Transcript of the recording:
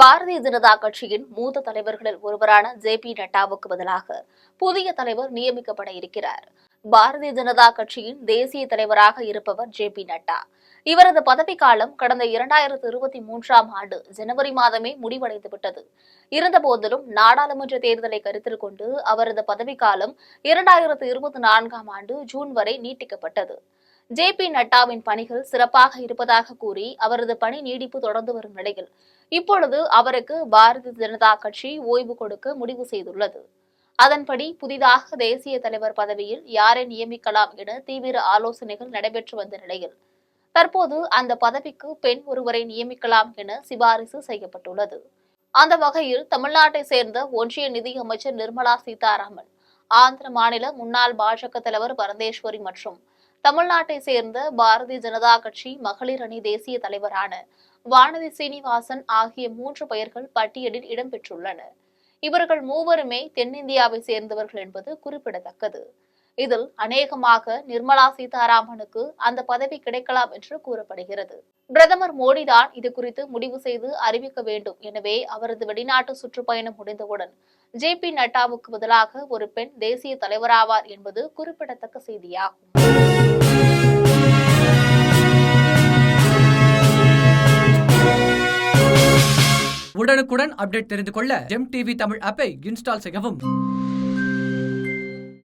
பாரதிய ஜனதா கட்சியின் மூத்த தலைவர்களில் ஒருவரான ஜே.பி. நட்டாவுக்கு பதிலாக புதிய தலைவர் நியமிக்கப்பட இருக்கிறார். பாரதிய ஜனதா கட்சியின் தேசிய தலைவராக இருப்பவர் ஜே.பி. நட்டா. இவரது பதவிக்காலம் கடந்த 2023ஆம் ஆண்டு ஜனவரி மாதமே முடிவடைந்துவிட்டது. இருந்தபோதிலும் நாடாளுமன்ற தேர்தலை கருத்தில் கொண்டு அவரது பதவிக்காலம் 2024ஆம் ஆண்டு ஜூன் வரை நீட்டிக்கப்பட்டது. ஜே.பி. நட்டாவின் பணிகள் சிறப்பாக இருப்பதாக கூறி அவரது பணி நீடிப்பு தொடர்ந்து வரும் நிலையில் இப்பொழுது அவருக்கு பாரதிய ஜனதா கட்சி ஓய்வு கொடுக்க முடிவு செய்துள்ளது. அதன்படி புதிதாக தேசிய தலைவர் பதவியில் யாரை நியமிக்கலாம் என தீவிர ஆலோசனைகள் நடைபெற்று வந்த நிலையில் தற்போது அந்த பதவிக்கு பெண் ஒருவரை நியமிக்கலாம் என சிபாரிசு செய்யப்பட்டுள்ளது. அந்த வகையில் தமிழ்நாட்டை சேர்ந்த ஒன்றிய நிதியமைச்சர் நிர்மலா சீதாராமன், ஆந்திர மாநில முன்னாள் பாஜக தலைவர் பரதேஸ்வரி மற்றும் தமிழ்நாட்டை சேர்ந்த பாரதிய ஜனதா கட்சி மகளிர் அணி தேசிய தலைவரான வானதி சீனிவாசன் ஆகிய 3 பெயர்கள் பட்டியலில் இடம்பெற்றுள்ளனர். இவர்கள் மூவருமே தென்னிந்தியாவை சேர்ந்தவர்கள் என்பது குறிப்பிடத்தக்கது. இதில் அநேகமாக நிர்மலா சீதாராமனுக்கு அந்த பதவி கிடைக்கலாம் என்று கூறப்படுகிறது. பிரதமர் மோடிதான் இதுகுறித்து முடிவு செய்து அறிவிக்க வேண்டும். எனவே அவரது வெளிநாட்டு சுற்றுப்பயணம் முடிந்தவுடன் ஜே.பி. நட்டாவுக்கு பதிலாக ஒரு பெண் தேசிய தலைவராவார் என்பது குறிப்பிடத்தக்க செய்தியாகும். உடனுக்குடன் அப்டேட் தெரிந்து கொள்ள ஜெம் டிவி தமிழ் ஆப்பை இன்ஸ்டால் செய்யவும்.